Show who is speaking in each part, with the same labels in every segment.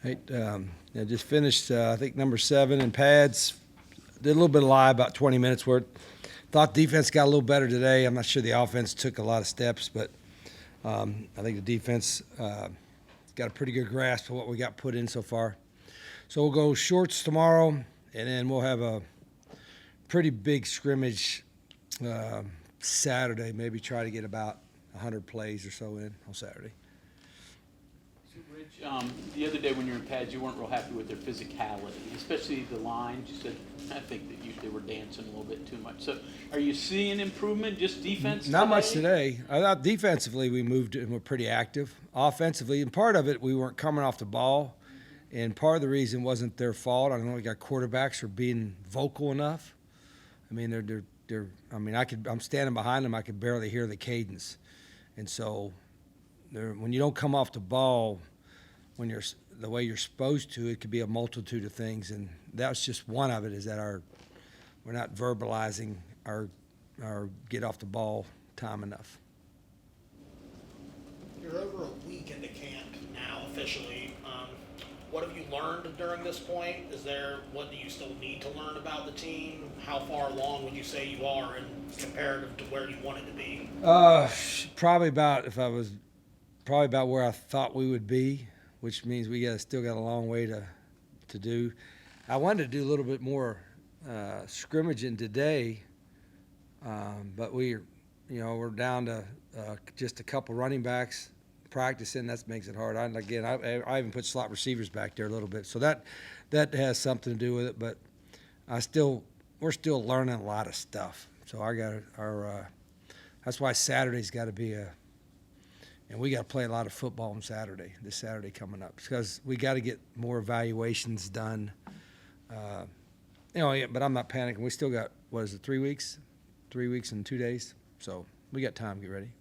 Speaker 1: Hey, I just finished, I think, number 7 in pads. Did a little bit of live, about 20 minutes worth. Thought defense got a little better today. I'm not sure the offense took a lot of steps, but I think the defense got a pretty good grasp of what we got put in so far. So we'll go shorts tomorrow, and then we'll have a pretty big scrimmage Saturday. Maybe try to get about 100 plays or so in on Saturday.
Speaker 2: Rich, the other day when you were in pads, you weren't real happy with their physicality, especially the lines. You said, I think that they were dancing a little bit too much. So are you seeing improvement, just defense
Speaker 1: Not
Speaker 2: today?
Speaker 1: much today. I thought defensively we moved and were pretty active. Offensively, and part of it, we weren't coming off the ball. And part of the reason wasn't their fault. I don't know, we got quarterbacks for being vocal enough. I mean, I'm standing behind them. I could barely hear the cadence. And so when you don't come off the ball, when you're the way you're supposed to, it could be a multitude of things, and that's just one of it. Is that we're not verbalizing our get off the ball time enough.
Speaker 3: You're over a week into camp now officially. What have you learned during this point? What do you still need to learn about the team? How far along would you say you are in comparative to where you wanted to be?
Speaker 1: Probably about where I thought we would be, which means we still got a long way to do. I wanted to do a little bit more scrimmaging today, but we're down to just a couple running backs practicing. That makes it hard. I even put slot receivers back there a little bit, so that has something to do with it. But we're still learning a lot of stuff. So that's why Saturday's got to be and we got to play a lot of football on Saturday, this Saturday coming up, because we got to get more evaluations done. But I'm not panicking. We still got, 3 weeks? 3 weeks and 2 days. So we got time to get ready.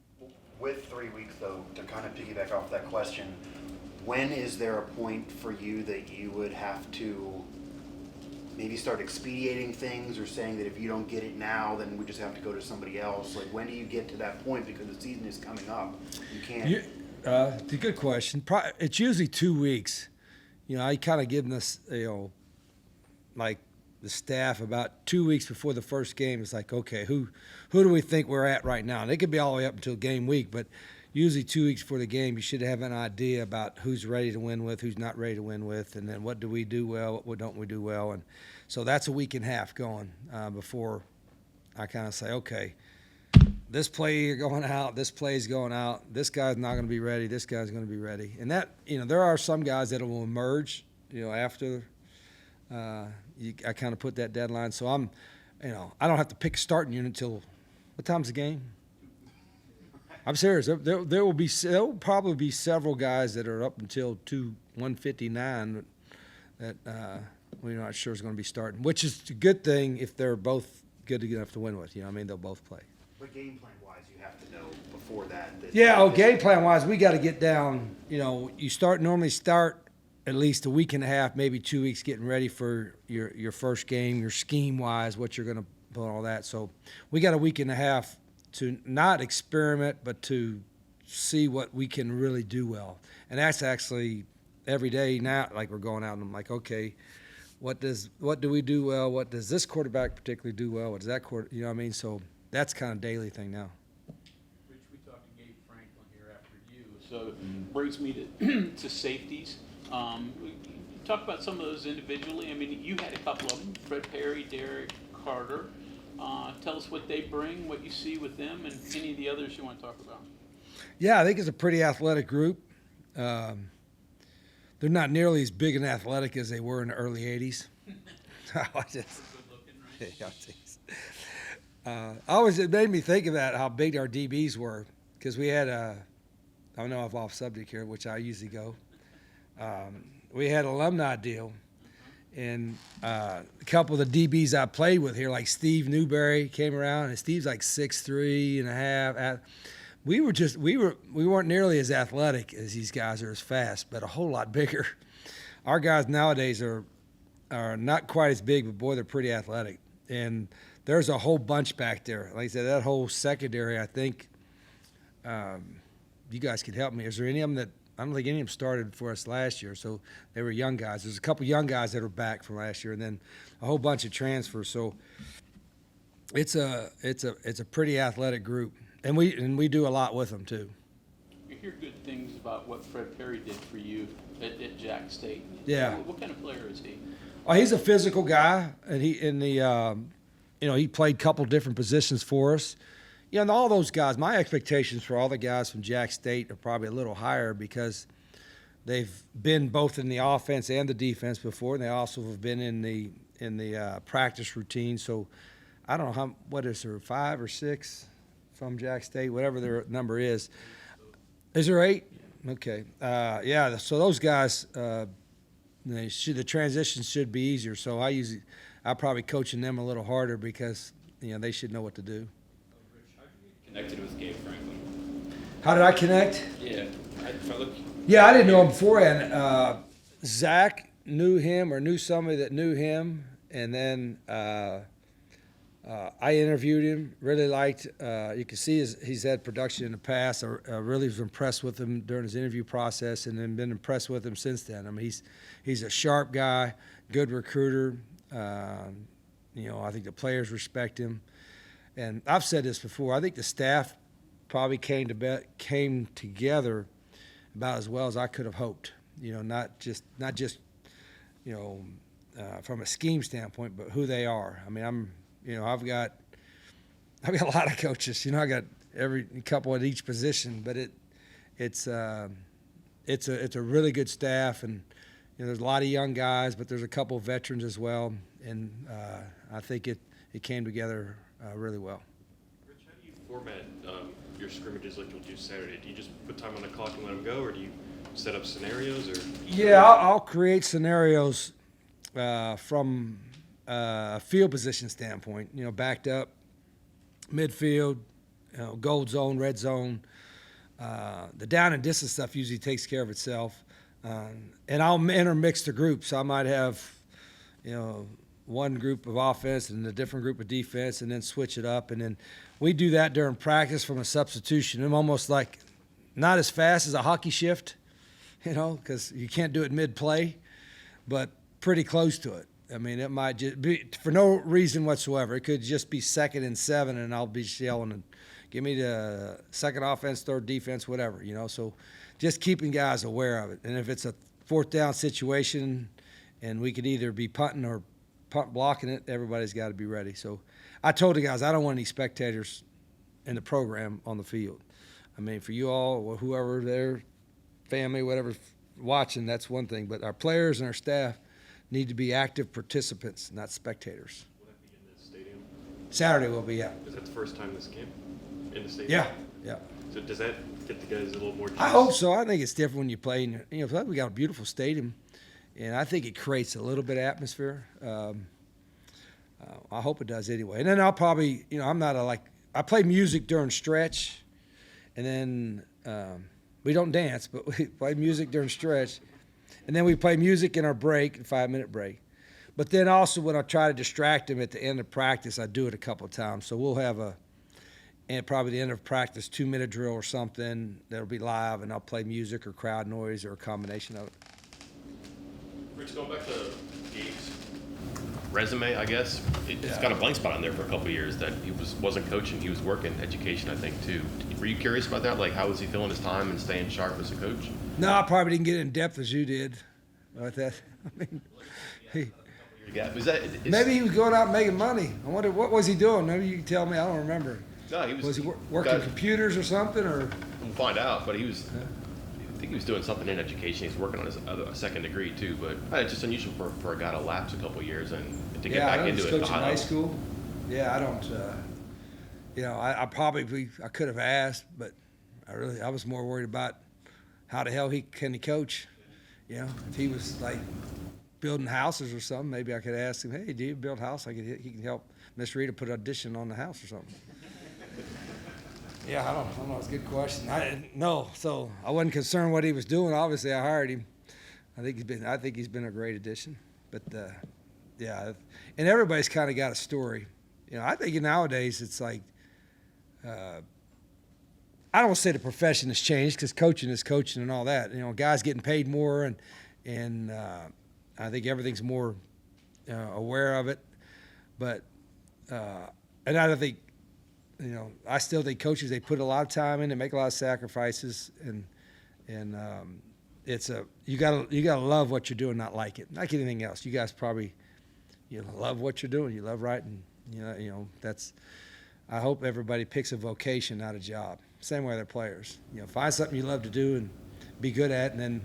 Speaker 4: With 3 weeks, though, to kind of piggyback off that question, when is there a point for you that you would have to maybe start expediting things or saying that if you don't get it now, then we just have to go to somebody else? Like, when do you get to that point? Because the season is coming up. You can't.
Speaker 1: It's a good question. It's usually 2 weeks. I kind of give this, like the staff about 2 weeks before the first game. It's like, okay, who do we think we're at right now? And it could be all the way up until game week, but usually 2 weeks before the game, you should have an idea about who's ready to win with, who's not ready to win with, and then what do we do well, what don't we do well. And so that's a week and a half going before I kind of say, okay, this play you're going out, this play's going out, this guy's not going to be ready, this guy's going to be ready. And that, there are some guys that will emerge, after I kind of put that deadline. So I don't have to pick a starting unit until, what time's the game? I'm serious. There will probably be several guys that are up until 159 that we're not sure is going to be starting, which is a good thing if they're both good enough to win with. They'll both play.
Speaker 4: But game plan wise, you have to know before that.
Speaker 1: Game plan wise, we got to get down. You normally start at least a week and a half, maybe 2 weeks, getting ready for your first game, your scheme wise, what you're going to put, all that. So we got a week and a half to not experiment, but to see what we can really do well. And that's actually every day now, like we're going out and I'm like, okay, what do we do well? What does this quarterback particularly do well? What does that So that's kind of daily thing now.
Speaker 2: Rich, we talked to Gabe Franklin here after you, so brings me to safeties. Talk about some of those individually. I mean, you had a couple of them, Fred Perry, Derek Carter. Tell us what they bring, what you see with them, and any of the others you want to talk about.
Speaker 1: Yeah, I think it's a pretty athletic group. They're not nearly as big and athletic as they were in the early 80s. It made me think of that, how big our DBs were, because we had I don't know if I'm off subject here, which I usually go. We had an alumni deal, and a couple of the DBs I played with here, like Steve Newberry, came around, and Steve's like 6'3" and a half. We weren't nearly as athletic as these guys, are as fast, but a whole lot bigger. Our guys nowadays are not quite as big, but boy, they're pretty athletic. And there's a whole bunch back there. Like I said, that whole secondary, I think you guys could help me. Is there any of them that I don't think any of them started for us last year, so they were young guys. There's a couple young guys that are back from last year, and then a whole bunch of transfers. So it's a pretty athletic group, and we do a lot with them too.
Speaker 2: You hear good things about what Fred Perry did for you at Jack State.
Speaker 1: Yeah.
Speaker 2: What kind of player is he?
Speaker 1: Oh, he's a physical guy, and he played a couple different positions for us. You know, and all those guys, my expectations for all the guys from Jack State are probably a little higher because they've been both in the offense and the defense before, and they also have been in the practice routine. So I don't know what is there, 5 or 6 from Jack State, whatever their number is. Is there 8? Okay. Yeah. So those guys, the transition should be easier. So I probably coaching them a little harder because they should know what to do.
Speaker 5: Connected with Gabe Franklin.
Speaker 1: How did I connect?
Speaker 5: Yeah, if I look.
Speaker 1: Yeah, I didn't know him beforehand. Zach knew him or knew somebody that knew him, and then I interviewed him. Really liked. You can see he's had production in the past. I really was impressed with him during his interview process, and then been impressed with him since then. I mean, he's a sharp guy, good recruiter. I think the players respect him. And I've said this before. I think the staff probably came together about as well as I could have hoped. Not just from a scheme standpoint, but who they are. I mean, I've got a lot of coaches. I got every couple at each position, but it's a really good staff, and there's a lot of young guys, but there's a couple of veterans as well, and I think it came together really well.
Speaker 6: Rich, how do you format your scrimmages like you'll do Saturday? Do you just put time on the clock and let them go, or do you set up scenarios? Or
Speaker 1: Yeah, I'll create scenarios from a field position standpoint. Backed up, midfield, gold zone, red zone. The down and distance stuff usually takes care of itself, and I'll intermix the groups. I might have, one group of offense and a different group of defense, and then switch it up. And then we do that during practice from a substitution. I'm almost like not as fast as a hockey shift, because you can't do it mid-play, but pretty close to it. I mean, it might just be for no reason whatsoever. It could just be 2nd and 7, and I'll be yelling and give me the second offense, third defense, whatever, So just keeping guys aware of it. And if it's a 4th down situation and we could either be punting or punt blocking it, everybody's got to be ready. So I told the guys I don't want any spectators in the program on the field. I mean, for you all or whoever, their family, whatever, watching, that's one thing. But our players and our staff need to be active participants, not spectators.
Speaker 6: will that be in the stadium?
Speaker 1: Saturday will be, yeah.
Speaker 6: Is that the first time this came in the stadium?
Speaker 1: Yeah.
Speaker 6: So does that get the guys a little more juice?
Speaker 1: I hope so. I think it's different when you play. We got a beautiful stadium, and I think it creates a little bit of atmosphere. I hope it does anyway. And then I'll probably, I'm not I play music during stretch, and then we don't dance, but we play music during stretch. And then we play music in our break, 5-minute break. But then also when I try to distract them at the end of practice, I do it a couple of times. So we'll have probably the end of practice, 2-minute drill or something that'll be live, and I'll play music or crowd noise or a combination of it.
Speaker 6: Rich, going back to Gabe's resume, I guess, it's got a blank spot on there for a couple of years that he wasn't coaching, he was working education, I think, too. Were you curious about that? Like, how was he feeling his time and staying sharp as a coach?
Speaker 1: No, I probably didn't get in depth as you did about that. I mean, maybe he was going out and making money. I wonder, what was he doing? Maybe you can tell me. I don't remember.
Speaker 6: No, he was.
Speaker 1: Was he working computers or something? Or
Speaker 6: We'll find out, but he was. I think he was doing something in education. He's working on his second degree too. But it's just unusual for a guy to lapse a couple of years and to get back into it.
Speaker 1: Coaching high school. Yeah, I don't. I could have asked, but I was more worried about how the hell can he coach. If he was like building houses or something, maybe I could ask him, hey, do you build a house? He can help Miss Rita put an addition on the house or something. Yeah, I don't know. It's a good question. I didn't know, so I wasn't concerned what he was doing. Obviously, I hired him. I think he's been a great addition. But yeah, and everybody's kind of got a story. I think nowadays it's like I don't say the profession has changed because coaching is coaching and all that. You know, guys getting paid more, and I think everything's more aware of it. But and I don't think, you know, I still think coaches, they put a lot of time in, they make a lot of sacrifices, and it's you gotta love what you're doing, not like it, like anything else. You guys probably love what you're doing, you love writing, you know that's. I hope everybody picks a vocation, not a job. Same way they're players. You know, find something you love to do and be good at, and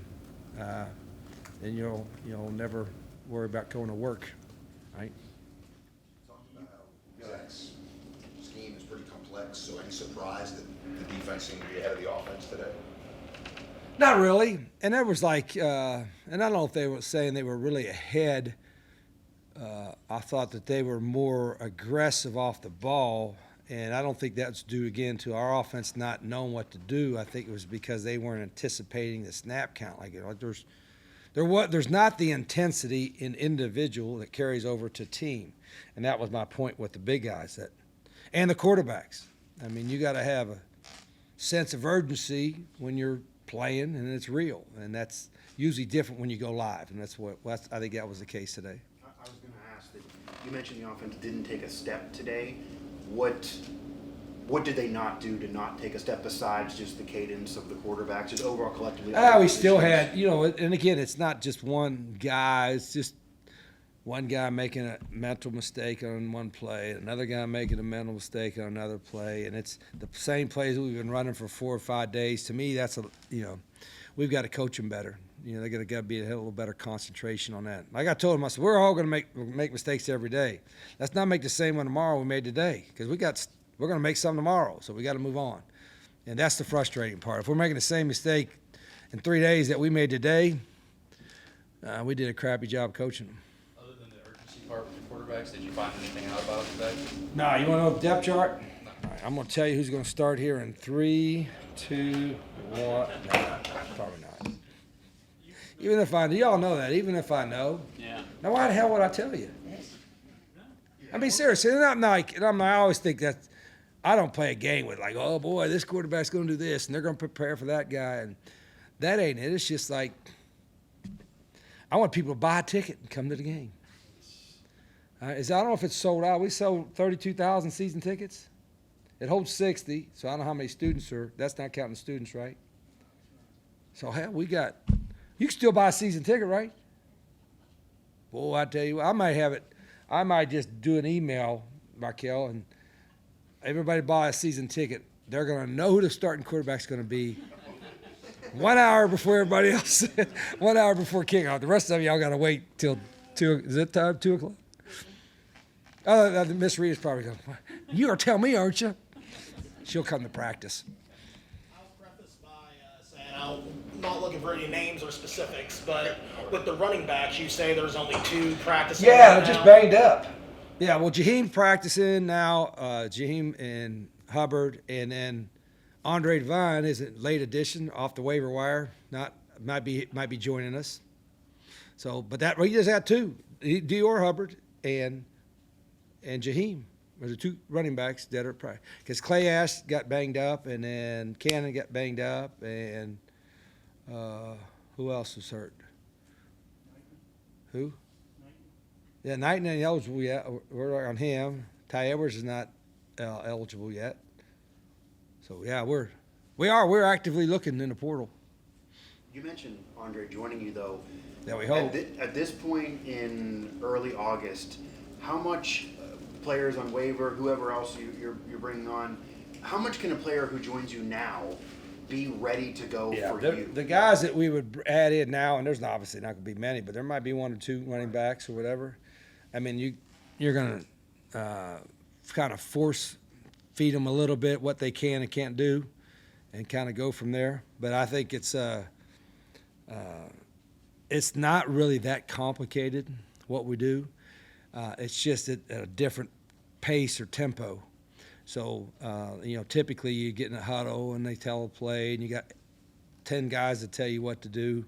Speaker 1: then you'll never worry about going to work, right?
Speaker 7: Talking about how Zach's scheme is pretty complex, so any surprise that the defense seemed to be ahead of the offense today?
Speaker 1: Not really. And there was like, and I don't know if they were saying they were really ahead. I thought that they were more aggressive off the ball, and I don't think that's due again to our offense not knowing what to do. I think it was because they weren't anticipating the snap count. Like, there's not the intensity in individual that carries over to team, and that was my point with the big guys and the quarterbacks. I mean, you got to have a sense of urgency when you're playing, and it's real, and that's usually different when you go live, and I think that was the case today.
Speaker 4: I was going to ask that you mentioned the offense didn't take a step today. What did they not do to not take a step besides just the cadence of the quarterbacks, just overall collectively?
Speaker 1: We still had, and again, it's not just one guy. It's just one guy making a mental mistake on one play, another guy making a mental mistake on another play, and it's the same plays that we've been running for 4 or 5 days. To me, that's we've got to coach them better. They got to be a little better concentration on that. Like I told them, I said, we're all going to make mistakes every day. Let's not make the same one tomorrow we made today, because we're going to make some tomorrow, so we got to move on. And that's the frustrating part. If we're making the same mistake in 3 days that we made today, we did a crappy job coaching them.
Speaker 5: Other than the urgency part with the quarterbacks, did you find anything out about it today?
Speaker 1: No, you want to know the depth chart? All right, I'm going to tell you who's going to start here in 3, 2, 1. No, probably not. Even if y'all know that, even if I know.
Speaker 2: Yeah.
Speaker 1: Now, why the hell would I tell you? I mean, seriously, I always think that I don't play a game with like, oh boy, this quarterback's going to do this, and they're going to prepare for that guy, and that ain't it. It's just like I want people to buy a ticket and come to the game. I don't know if it's sold out. We sold 32,000 season tickets. It holds 60, so I don't know how many students are. That's not counting students, right? So hell, you can still buy a season ticket, right? Boy, I tell you, I might have it. I might just do an email, Markel, and everybody buy a season ticket. They're going to know who the starting quarterback's going to be 1 hour before everybody else, 1 hour before kickoff. The rest of y'all got to wait till 2. Is it time? 2 o'clock? Miss Reed is probably going, you are telling me, aren't you? She'll come to practice.
Speaker 3: I'll preface by saying I'm not looking for any names or specifics, but with the running backs, you say there's only 2 practicing.
Speaker 1: Yeah,
Speaker 3: right
Speaker 1: they're just
Speaker 3: now.
Speaker 1: banged up. Yeah, well, Jaheim practicing now. Jaheim and Hubbard, and then Andre Devine is a late addition off the waiver wire. Might be joining us. So, but he just had 2, Dior Hubbard and Jaheim. There's the 2 running backs that are probably because Clay Ash got banged up, and then Cannon got banged up, and who else was hurt? Who? Yeah, Knighton ain't eligible yet. We're on him. Ty Edwards is not eligible yet. So yeah, we're actively looking in the portal.
Speaker 4: You mentioned Andre joining you though.
Speaker 1: Yeah, we hope.
Speaker 4: At this point in early August, how much players on waiver, whoever else you're bringing on, how much can a player who joins you now be ready to go for you?
Speaker 1: The guys that we would add in now, and there's obviously not going to be many, but there might be 1 or 2 running backs or whatever. I mean, you're going to kind of force feed them a little bit what they can and can't do, and kind of go from there. But I think it's not really that complicated what we do. It's just at a different pace or tempo. So, typically you get in a huddle and they tell a play, and you got 10 guys that tell you what to do.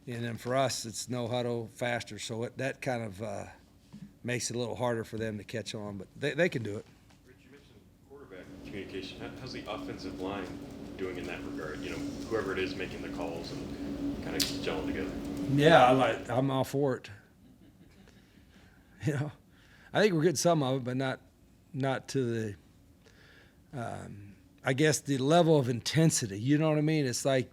Speaker 1: And then for us, it's no huddle, faster. So that kind of makes it a little harder for them to catch on, but they can do it.
Speaker 6: Rich, you mentioned quarterback communication. How's the offensive line doing in that regard? You know, whoever it is making the calls and kind of gelling together.
Speaker 1: Yeah, I'm all for it. You know, I think we're getting some of it, but not to the, I guess, the level of intensity. You know what I mean? It's like,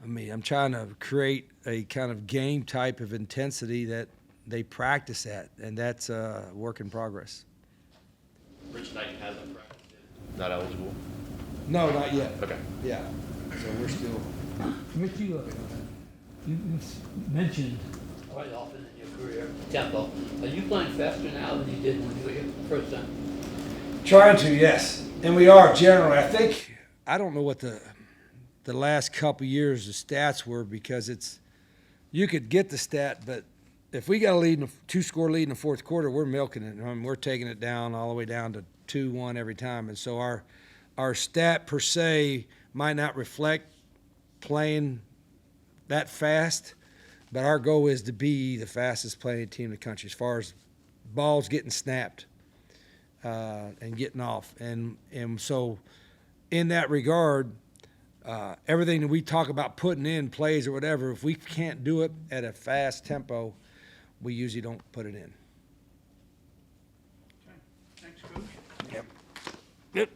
Speaker 1: I'm trying to create a kind of game type of intensity that they practice at, and that's a work in progress.
Speaker 6: Rich Knight hasn't practiced yet. Not eligible?
Speaker 1: No, not yet.
Speaker 6: Okay.
Speaker 1: Yeah. So we're still.
Speaker 8: Rich, you mentioned quite often in your career tempo. Are you playing faster now than you did when you were here the first time?
Speaker 1: Trying to, yes. And we are generally. I think, I don't know what the last couple years the stats were, because you could get the stat, but if we got a lead, two-score lead in the fourth quarter, we're milking it. We're taking it down all the way down to 2-1 every time. And so our stat per se might not reflect playing that fast, but our goal is to be the fastest playing team in the country as far as balls getting snapped and getting off. And so in that regard, everything that we talk about putting in plays or whatever, if we can't do it at a fast tempo, we usually don't put it in.
Speaker 2: Okay. Thanks, Coach.
Speaker 1: Yep.